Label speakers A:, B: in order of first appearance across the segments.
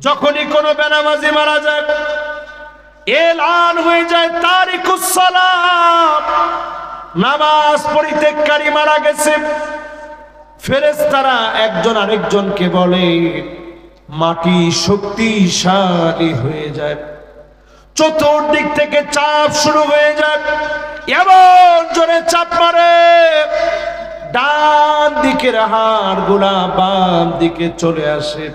A: যখনই কোনো বেনামাজি মারা যায় এলান হয়ে যায় তারিকুস সালাত, নামাজ পরিত্যাগকারী মারা গেছে। ফেরেশতারা একজন আরেকজনকে বলে মাটি শক্তিশালী হয়ে যায়, চতুর্দিক থেকে চাপ শুরু হয়ে যায়, এমন জোরে চাপ মারে ডান দিকের হাড়গুলা বাম দিকে চলে আসে,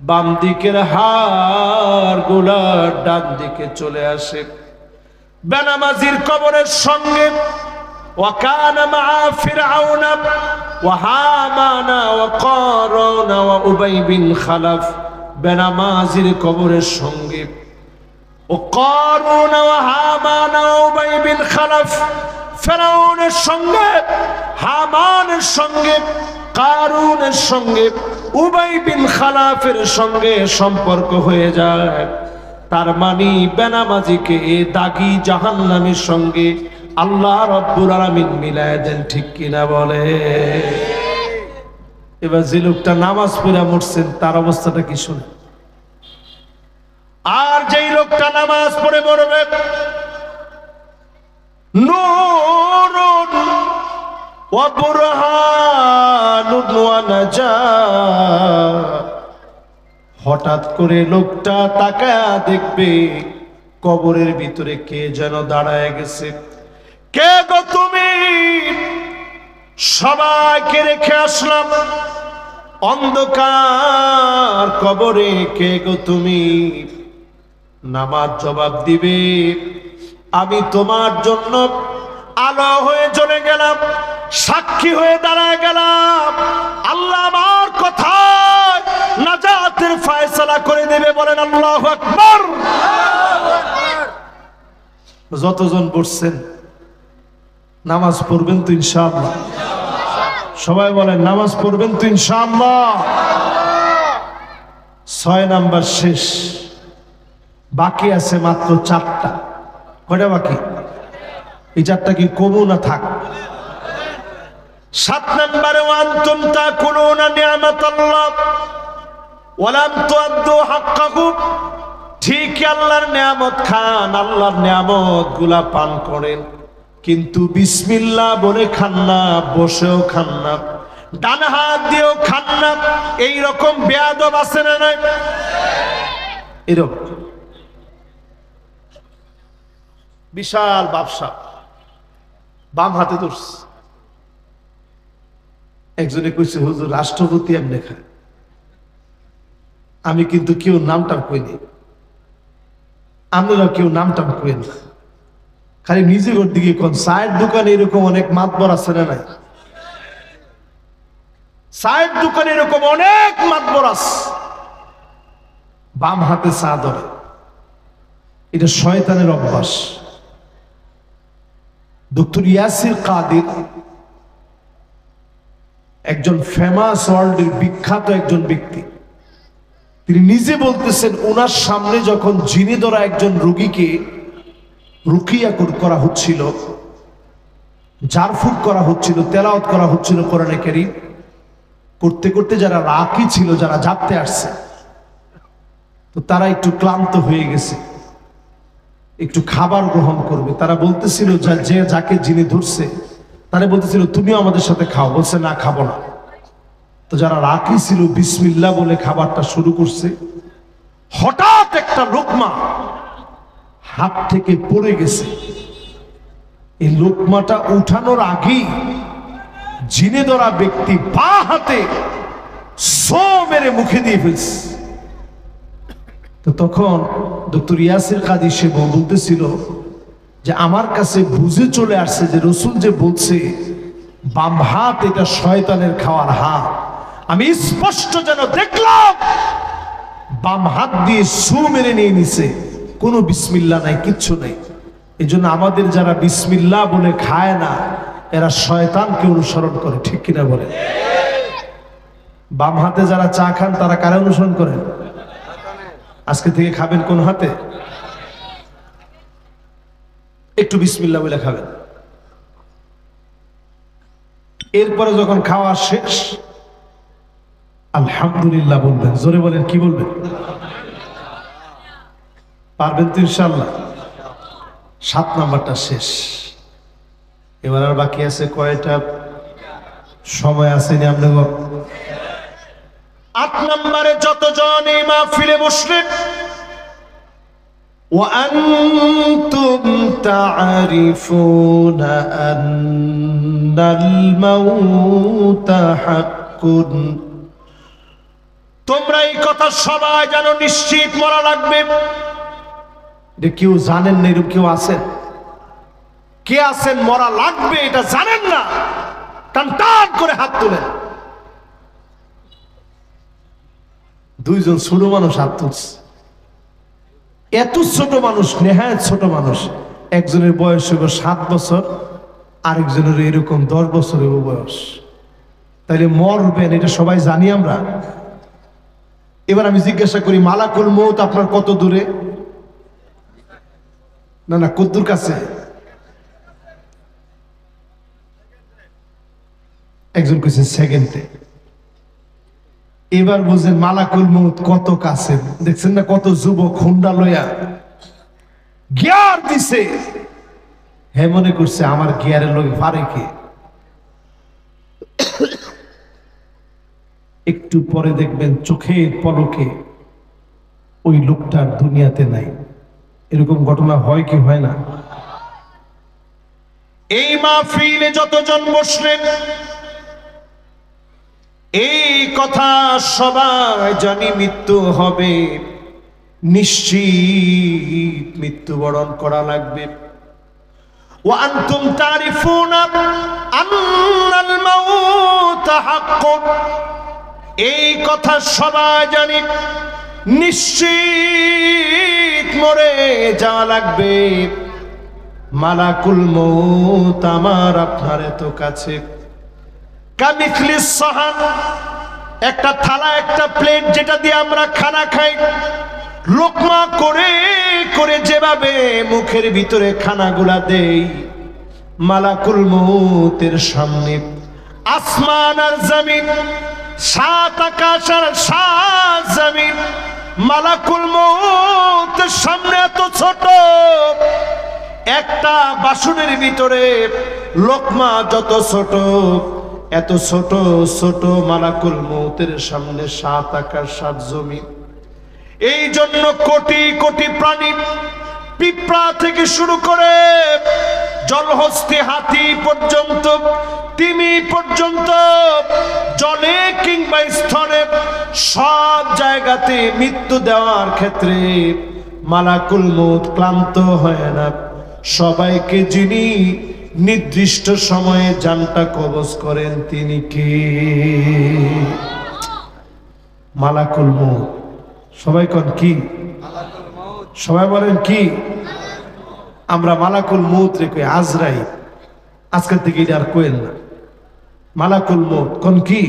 A: বাম দিকের হাড়গুলা ডান দিকে চলে আসে। বেনামাজির কবরের সঙ্গে ওয়াকানা মা ফিরআউনা ওয়া হামানা ওয়া কারুনা ওয়া উবাই বিন খালাফ, বেনামাজির কবরের সঙ্গে ও কারুনা ওয়া হামানা ওয়া উবাই বিন খালাফ, ফিরআউনের সঙ্গে, হামানের সঙ্গে, কারুনের সঙ্গে, উবাই বিন খালাফের সঙ্গে সম্পর্ক হয়ে যায়। তার মানে বেনামাজিকে দাগি জাহান্নামের সঙ্গে আল্লাহ রাব্বুল আলামিন মিলায় দেন, ঠিক কিনা বলে? এবার যে লোকটা নামাজ পড়া মরছেন তার অবস্থাটা কি শুনে। আর যেই লোকটা নামাজ পড়ে মরবে নূরুন ওয়া বুরহানুন ওয়া নাজাত, হঠাৎ করে লোকটা তাকায়া দেখবে কবরের ভিতরে কে যেন দাঁড়ায় গেছে। কে গো তুমি? সবাইকে রেখে আসলাম অন্ধকার কবরে, কে গো তুমি? নামাজ জবাব দিবে আমি তোমার জন্য আলো হয়ে চলে গেলাম, সাক্ষী হয়ে দাঁড়ায় গেলাম, আল্লাহ আমার কথায় নাজাতের ফয়সালা করে দেবে। বলেন আল্লাহু আকবার। যতজন বসছেন নামাজ পড়বেন তো ইনশাআল্লাহ? সবাই বলেন নামাজ পড়বেন তো ইনশাআল্লাহ? 6 নাম্বার শেষ, বাকি আছে মাত্র 4টা। কয়টা বাকি? এই 4টা কি কবু না থাক? 7 নম্বরে ওয়ান্তুম তাকুলুনা নি'মাতাল্লাহ ওয়া লাম তুআদ্দু হাক্কাহু, ঠিক আল্লাহর নিয়ামত খান, আল্লাহর নিয়ামত গুলা পান করেন, কিন্তু বিসমিল্লাহ বলে খান না, বসেও খান না, ডান হাত দিয়েও খান না। এইরকম বেয়াদব আছে না নাই? এরকম বিশাল ব্যবসা বাম হাতে ধরছে। একজনে কইছে হুজুর রাষ্ট্রপতি এমনি খায়। আমি কিন্তু কেউ নামটা কইনি, আপনারা কেউ নামটা কইন না, খালি নিজের দিকে কোন। চায়ের দোকানে এরকম অনেক মাতবর আছে না নাই? চায়ের দোকানে এরকম অনেক মাতবর আছে, বাম হাতে চা ধরে। এটা শয়তানের অভ্যাস। ডক্টর ইয়াসির কাদির একজন ফেমাস, ওয়ার্ল্ডের বিখ্যাত একজন ব্যক্তি, তিনি নিজে বলতেছেন ওনার সামনে যখন জিনে ধরা একজন রোগীকে রুকিয়া করা হচ্ছিল, ঝাড়ফুঁক করা হচ্ছিল, তেলাওয়াত করা হচ্ছিল কোরআনে কারীম, করতে করতে যারা রাকি ছিল, যারা জাপতে আসছে, তো তারা একটু ক্লান্ত হয়ে গেছে, একটু খাবার গ্রহণ করবে। তারা বলতেছিল যে যাকে জিনে ধরছে তারা বলতেছিল তুমিও আমাদের সাথে খাও, বলছে না খাবো না। তো যারা রাকি ছিল বিসমিল্লাহ বলে খাবারটা শুরু করছে। হঠাৎ একটা লোকমা হাত থেকে পড়ে গেছে। এই লোকমাটা উঠানোর আগেই জিনে ধরা ব্যক্তি বা হাতে সো মেরে মুখে দিয়ে ফেলছে। তো তখন ডক্টর ইয়াসির কাদি সে বলতেছিল যে আমার কাছে বুঝে চলে আসছে যে রসুল যে বলছে বাম হাত এটা শয়তানের খাওয়ার হাত, আমি স্পষ্ট যেন দেখলাম বাম হাত দিয়ে সু মেরে নিয়ে নিছে, কোনো বিসমিল্লাহ নাই, কিচ্ছু নাই। এই জন্য আমাদের যারা বিসমিল্লাহ বলে খায় না এরা শয়তানকে অনুসরণ করে, ঠিক কিনা বলে? বাম হাতে যারা চা খান তারা কারা অনুসরণ করেন? আজকে থেকে খাবেন কোন হাতে? একটু বিসমিল্লাহ বলে খাবেন। এরপরে যখন খাওয়া শেষ আলহামদুলিল্লাহ বলবেন। জোরে বলেন, কি বলবেন? পারবেন তো ইনশাল্লাহ? 7 নাম্বারটা শেষ, এবার আর বাকি আছে কয়টা? সময় আছে নি আপনার? 8 নম্বরে যতজন এই মাহফিলে বসলেন, وأنتم تعرفون أن الموت حق, তোমরা এই কথা সবাই জানো নিশ্চিত মরা লাগবে। এটা কেউ জানেন না? এরকম কেউ আছেন? কে আছেন মরা লাগবে এটা জানেন না? টান টান করে হাত তোলেন। 2 জন ছোট মানুষ হাত তুলছে। এত ছোট মানুষ, নেহায়েত ছোট মানুষ। একজনের বয়স হইব 7 বছর, আরেকজনের এরকম 10 বছর হইব বয়স। তাইলে মরবেন এটা সবাই জানি আমরা। এবার আমি জিজ্ঞাসা করি, মালাকুল মউত আপনার কত দূরে? না না, কদ্দুর কাছে? একজন কইছে সেকেন্ডে। এবার বুঝেন মালাকুল মউত কত কাছে। দেখছেন না কত যুবক হুন্ডা লইয়া গিয়ার দিছে। হে মনে করছে আমার গিয়ারের লোক পারে কে। একটু পরে দেখবেন চোখের পলকে ওই লোকটার দুনিয়াতে নাই। এরকম ঘটনা হয় কি হয় না? এই মাহফিলে যতজন বসলেন এই কথা সবাই জানি মৃত্যু হবে, নিশ্চিত মৃত্যুবরণ করা লাগবে। وأنتم تعرفون أن الموت حق, এই কথা সবাই জানি নিশ্চিত মরে যাওয়া লাগবে। মালাকুল মউত আমার আপনার এত কাছে। কামিথলিস সাহান, একটা থালা একটা প্লেট যেটা দিয়ে আমরা খানা খাই, লোকমা করে করে যেভাবে মুখের ভিতরে খানাগুলা দেই, মালাকুল মউতের সামনে আসমান আর জমিন, 7 আকাশ আর 7 জমিন, মালাকুল মউতের সামনে এত ছোট একটা বাসনের ভিতরে লোকমা যত ছোট, এত ছোট ছোট মালাকুল মউতের সামনে 7 আকাশ 7 জমিন। এই জন্য কোটি কোটি প্রাণী, পিঁপড়া থেকে শুরু করে জলহস্তি হাতি পর্যন্ত, তিমি পর্যন্ত, জলে কিংবা স্থলে সব জায়গাতে মৃত্যু দেওয়ার ক্ষেত্রে মালাকুল মউত ক্লান্ত হয় না। সবাইকে যিনি নির্দিষ্ট সময়ে জানটা কবজ করেন তিনি কে? মালাকুল মউত। সবাই কোন কি? সবাই বলেন কি? আমরা মালাকুল মউত রে কই আজরাইল। আজকের থেকে এটা আর কইেন না। মালাকুল মউত কোন কি?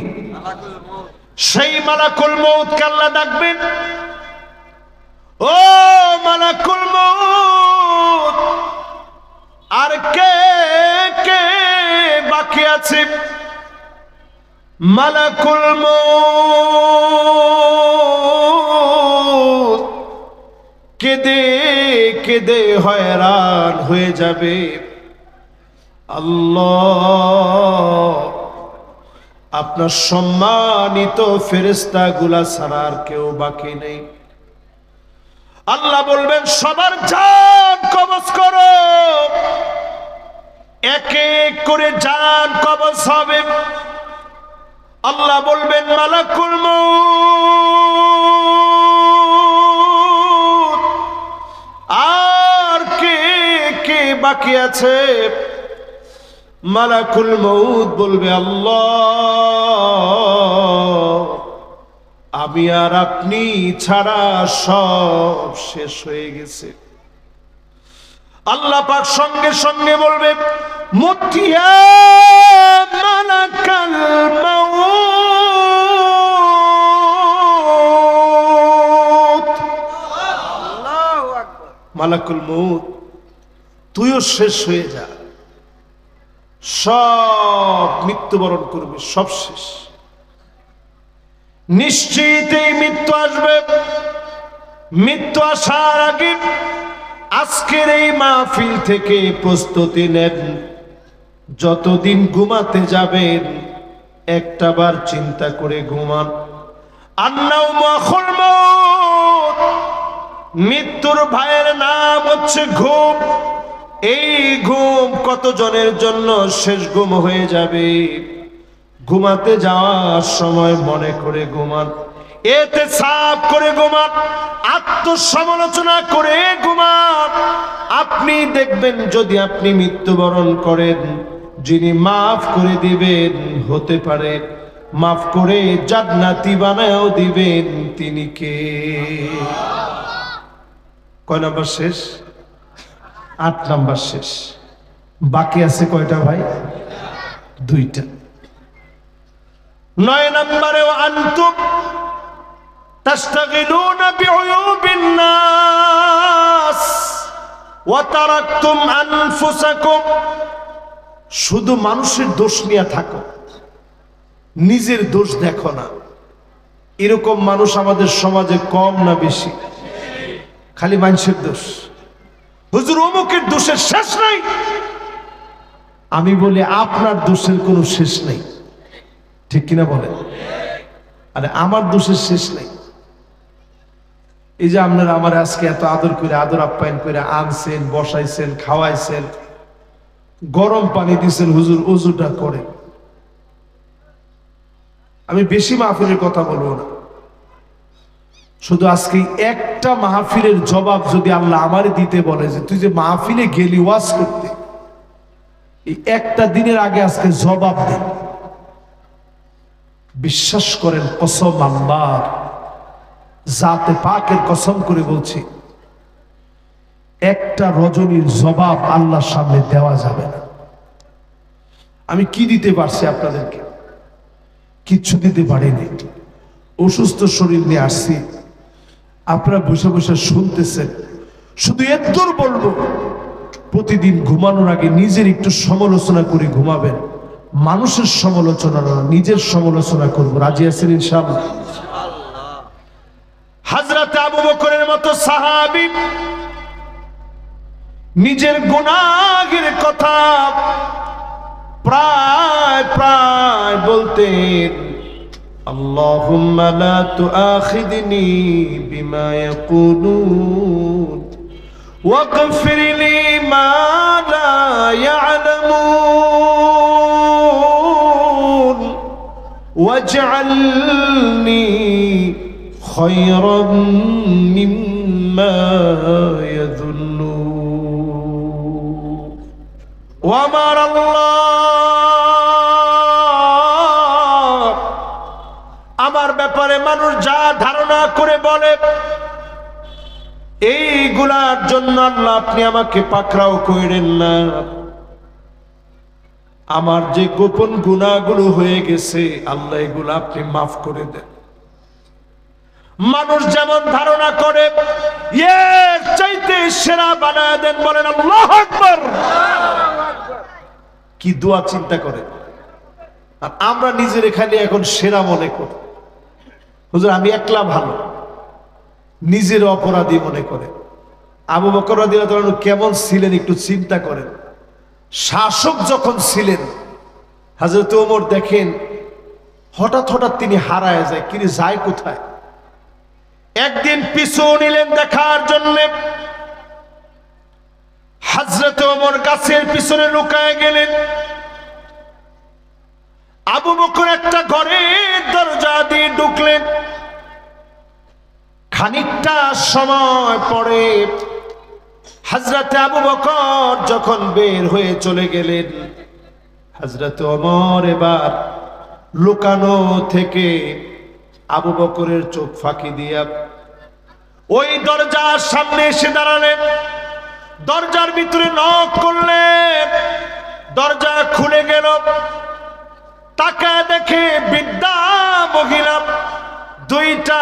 A: সেই মালাকুল মউত কে আল্লাহ ডাকবেন, ও মালাকুল মউত, আর কে কে বাকি আছে? মালাকুল মউত কেঁদে কেঁদে হয়রান হয়ে যাবে। আল্লাহ, আপনার সম্মানিত ফেরেশতাগুলা ছাড়া আর কেউ বাকি নেই। আল্লাহ বলবেন সবার জান কবজ করো। এক এক করে জান কবজ হবে। আল্লাহ বলবেন মালাকুল মউত, আর কে কে বাকি আছে? মালাকুল মউত বলবে আল্লাহ, আমি আর আপনি ছাড়া সব শেষ হয়ে গেছে। আল্লাহ পাক সঙ্গে সঙ্গে বলবে মুতিয়া মালাকাল মউত। আল্লাহু আকবার। মালাকুল মউত তুইও শেষ হয়ে যা, সব মৃত্যুবরণ করবে, সব শেষ। নিশ্চিত এই মৃত্যু আসবে, মৃত্যু আসার আগে আজকের এই মাহফিল থেকে প্রস্তুতি নেন, যতদিন ঘুমাতে যাবেন একটা বার চিন্তা করে ঘুমান। মৃত্যুর ভাইয়ের নাম হচ্ছে ঘুম। এই ঘুম কতজনের জন্য শেষ ঘুম হয়ে যাবে। ঘুমাতে যাওয়ার সময় মনে করে ঘুমান, এতে সাফ করে ঘুমান, আত্মসমালোচনা করে ঘুমান। আপনি দেখবেন যদি আপনি মৃত্যুবরণ করেন, যিনি মাফ করে দিবেন, হতে পারে মাফ করে জান্নাতি বানায়ও দিবেন, তিনি কে? কয় নাম্বার শেষ? 8 নাম্বার শেষ। বাকি আছে কয়টা ভাই? 2টা। 9 নম্বরে আনতুম তাস্তাগিলুনা বিউয়ুবিন নাস ওয়া তারাকতুম আনফুসাকুম। শুধু মানুষের দোষ নিয়ে থাকো, নিজের দোষ দেখো না। এরকম মানুষ আমাদের সমাজে কম না বেশি? খালি মানুষের দোষ। হুজুর অমুকের দোষের শেষ নাই। আমি বলি আপনার দোষের কোনো শেষ নেই, ঠিক কিনা বলেন? আরে আমার দোষের শেষ নেই। এই যে আপনারা আমার আজকে এত আদর করে, আদর আপ্যায়ন করে আনছেন, বসাইছেন, খাওয়াইছেন, গরম পানি দিচ্ছেন, হুজুর ওযুটা করে। আমি বেশি মাহফিলের কথা বলবো না, শুধু আজকে একটা মাহফিলের জবাব যদি আল্লাহ আমারে দিতে বলে যে তুই যে মাহফিলে গেলি ওয়াজ করতে, এই একটা দিনের আগে আজকে জবাব দে। বিশ্বাস করেন, কসম আল্লাহর, জাতে পাকের কসম করে বলছি, একটা রজনীর জবাব আল্লাহর সামনে দেওয়া যাবে না। আমি কি দিতে পারছি আপনাদেরকে? কিচ্ছু দিতে পারিনি। অসুস্থ শরীর নিয়ে আসছি, আপনারা বসে বসে শুনতেছেন। শুধু এতদূর বলবো, প্রতিদিন ঘুমানোর আগে নিজের একটু সমালোচনা করে ঘুমাবেন। মানুষের সমালোচনা না, নিজের সমালোচনা করবো। রাজি আছেন ইনশাআল্লাহ? হযরত আবু বকরের মতো সাহাবী নিজের গুনাহের কথা প্রায় প্রায় বলতেন, আল্লাহুম্মা লা তুআখিযনি বিমা ইয়াকুলুন ওয়াগফির লি মা লা ইয়ালামুন ওয়াজআলনি খায়রাম মিম্মা ইয়াযুন্নুন। ও আমার আল্লাহ, আমার ব্যাপারে মানুষ যা ধারণা করে বলে, এইগুলার জন্য আল্লাহ আপনি আমাকে পাকড়াও করেন না। আমার যে গোপন গুনাহগুলো হয়ে গেছে, আল্লাহ এগুলো আপনি মাফ করে দেন। মানুষ যেমন ধারণা করে এর চাইতে সেরা বানায় দেন। বলেন আল্লাহু আকবার। কি দোয়া চিন্তা করে। আর আমরা নিজের এখানে এখন সেরা মনে করি। হুজুর আমি একলা ভালো, নিজের অপরাধী মনে করে। আবু বকর রাদিয়াল্লাহু আনহু কেমন ছিলেন একটু চিন্তা করেন। শাসক যখন ছিলেন, হযরত ওমর দেখেন হঠাৎ হঠাৎ তিনি হারায় যায়। তিনি যায় কোথায়? একদিন পিছু নিলেন দেখার জন্য। হযরত ওমর গাছের পিছনে লুকায় গেলেন। আবু বকর একটা ঘরের দরজা দিয়ে ঢুকলেন। খানিকটা সময় পরে হযরত আবু বকর যখন বের হয়ে চলে গেলেন, হযরত ওমর এবার লুকানো থেকে আবু বকরের চোখ ফাঁকি দিয়া ওই দরজার সামনে এসে দাঁড়ালেন। দরজার ভিতরে নক করলেন, দরজা খুলে গেল। তাকায় দেখে বৃদ্ধা মহিলা, দুইটা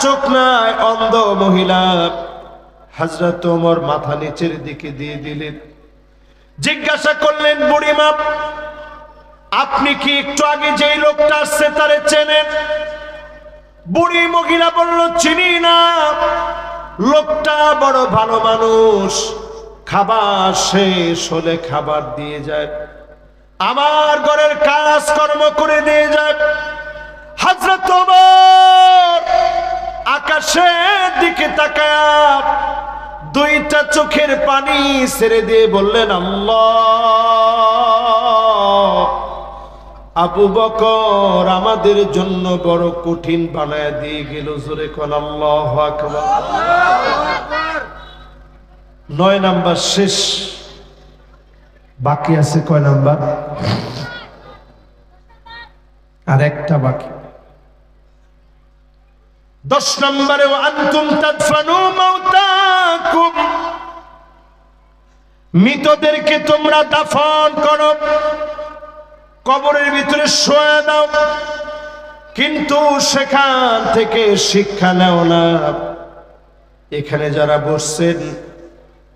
A: চোখ নাই, অন্ধ মহিলা। হযরত ওমর মাথা নিচের দিকে দিয়ে দিলেন। জিজ্ঞাসা করলেন, বুড়িমা আপনি কি একটু আগে যেই লোকটা আসছে তারে চেনেন? বুড়ি মহিলা বলল, চিনি না। লোকটা বড় ভালো মানুষ, খাবার শেষ হলে খাবার দিয়ে যায়, আমার ঘরের কাজ কর্ম করে দিয়ে যায়। হযরত ওমর আকাশের দিকে তাকায় দুইটা চোখের পানি ছেড়ে দিয়ে বললেন, আল্লাহ, আবু বকর আমাদের জন্য বড় কঠিন বানায় দিয়ে গেল। জোরে কোন আল্লাহু আকবার। 9 নাম্বার শেষ, বাকি আছে কয় নাম্বার? আর একটা বাকি। 10 নম্বরে আনতুম তাদফানু মাউতাকুম, মৃতদেরকে তোমরা দাফন করো, কবরের ভিতরে শোয়া দাও, কিন্তু সেখান থেকে শিক্ষা নাও না। এখানে যারা বসছেন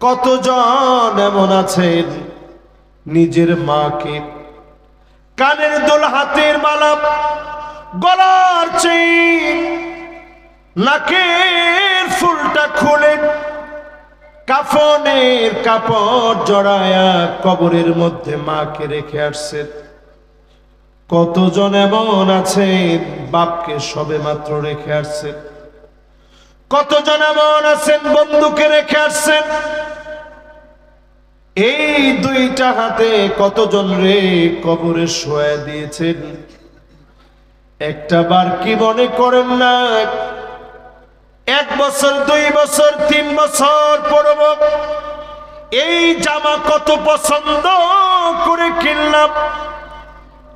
A: কতজন এমন আছেন নিজের মাকে কানের দুল, হাতের মালা, গলার চেইন, নাকের ফুলটা খুলে কাফনের কাপড় জড়ায়া কবরের মধ্যে মাকে রেখে আসছেন। কতজন এমন আছেন বাপকে সবে মাত্র রেখে আসছেন। কতজন এমন আছেন বন্ধুকে রেখে আসছেন। এই দুইটা হাতে কতজন রে কবরে শোয়া দিয়েছেন। একটা বার কি মনে করেন না 1 বছর 2 বছর 3 বছর পরব, এই জামা কত পছন্দ করে কিনলাম,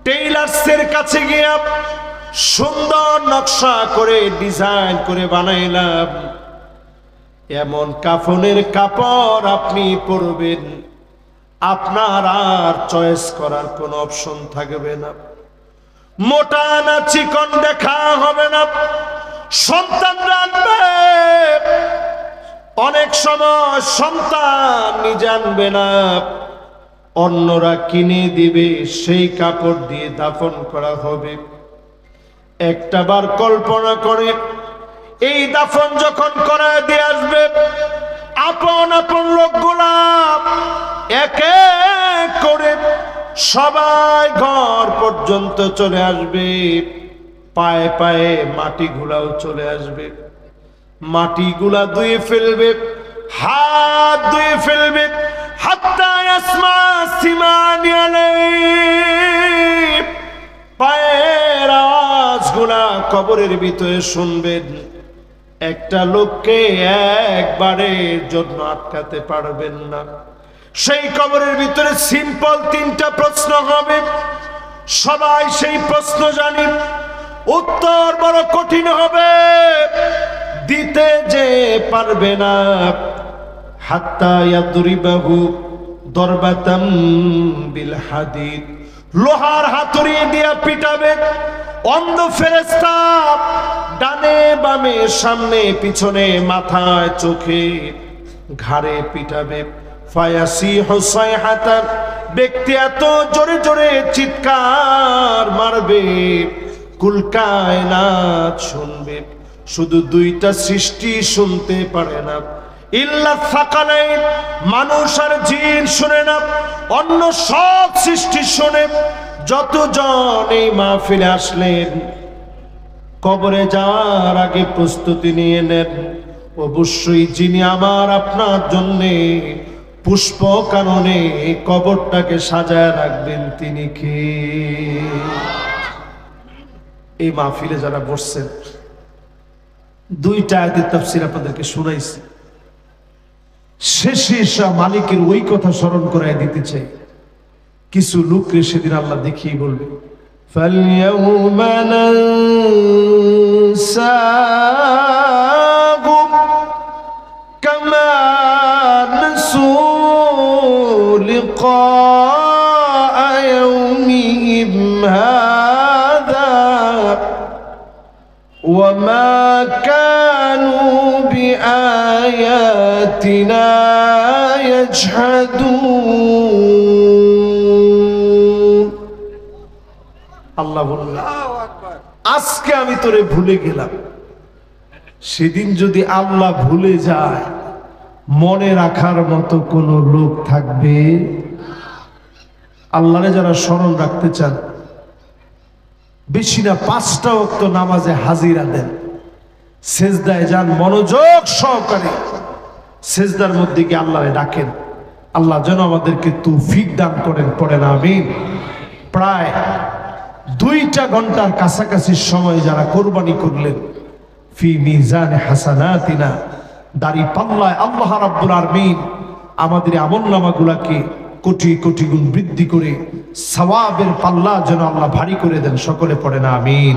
A: টেইলার্সের কাছে গিয়া সুন্দর নকশা করে ডিজাইন করে বানাইলাম, এমন কাফনের কাপড় আপনি পরবেন, আপনার আর চয়েস করার কোনো অপশন থাকবে না। মোটা না চিকন দেখা হবে না। সন্তানরা আনবে, অনেক সময় সন্তান নিজে আনবে না, অন্যরা কিনে দিবে, সেই কাপড় দিয়ে দাফন করা হবে। একটা বার কল্পনা করে এই দাফন যখন করা দিয়ে আসবে, আপন আপন লোকগুলা এক এক করে সবাই ঘর পর্যন্ত চলে আসবে, পায়ে পায়ে মাটিগুলাও চলে আসবে, মাটিগুলা ধুয়ে ফেলবে, হাত ধুয়ে ফেলবে, হাত্তা ইয়াসমা সিমানি আলাইহি, পায়ের আওয়াজগুলা কবরের ভিতরে শুনবেন। একটা লোককে একবারের জন্য আটকাতে পারবেন না। সেই কবরের ভিতরে সিম্পল 3টা প্রশ্ন হবে, সবাই সেই প্রশ্ন জানি, উত্তর বড় কঠিন হবে, দিতে যে পারবে না। হাত্তা ইয়াদরিবাহু দরবাতাম বিল হাদিদ, লোহার হাতুড়ি দিয়া পিটাবে। অন্ধ ফেরেশতা ডানে বামে সামনে পিছনে মাথায় চোখে ঘাড়ে পিটাবে। ফায়াসিহু সাইহাতান, ব্যক্তি এত জোরে জোরে চিৎকার মারবে কুল কায়নাত শুনবে, শুধু 2টা সৃষ্টি শুনতে পারে না, ইল্লা সাকালাইন, মানুষ আর জিন শুনে না, অন্য সব সৃষ্টি শুনে। যতজন এই মাহফিলে আসলেন কবরে যাওয়ার আগে প্রস্তুতি নিয়ে নেন, অবশ্যই যিনি আমার আপনার জন্যে পুষ্প কাননে কবরটাকে সাজায় রাখবেন তিনি কে? এই মাহফিলে যারা বসছেন 2টা আয়াতের তাফসীর আপনাদেরকে শুনাইছি, শেষে এসে মালিকের ওই কথা স্মরণ করায় দিতে চাই। কিছু লোককে সেদিন আল্লাহ দেখিয়ে বলবে, ফালইয়াউমা নানসাহুম কামা নাসু লিকা ইয়াউমিহিম হাযা ওয়া মা কানু বিআয়াতিনা ইয়াজহাদুন। আল্লাহ বললেন, আজকে আমি তোরে ভুলে গেলাম, সেদিন যদি আল্লাহ ভুলে যায়, মনে রাখার মতো কোনো লোক থাকবে? আল্লাহরে যারা স্মরণ রাখতে চান, বেশি না 5টা ওয়াক্ত নামাজে হাজিরা দেন, সেজদায় যান, মনোযোগ সহকারে সেজদার মধ্যে গিয়ে আল্লাহরে ডাকেন। আল্লাহ যেন আমাদেরকে তৌফিক দান করেন, পড়েন আমিন। প্রায় 2টা ঘন্টার কাছাকাছি সময় যারা কোরবানি করলেন, ফি মিজানে হাসানাতিনা, দাড়ি পাল্লায় আল্লাহ রাব্বুল আলামিন আমাদের আমলনামাগুলোকে কোটি কোটি গুণ বৃদ্ধি করে সওয়াবের পাল্লা যেন আল্লাহ ভারী করে দেন। সকলে পড়েন আমিন।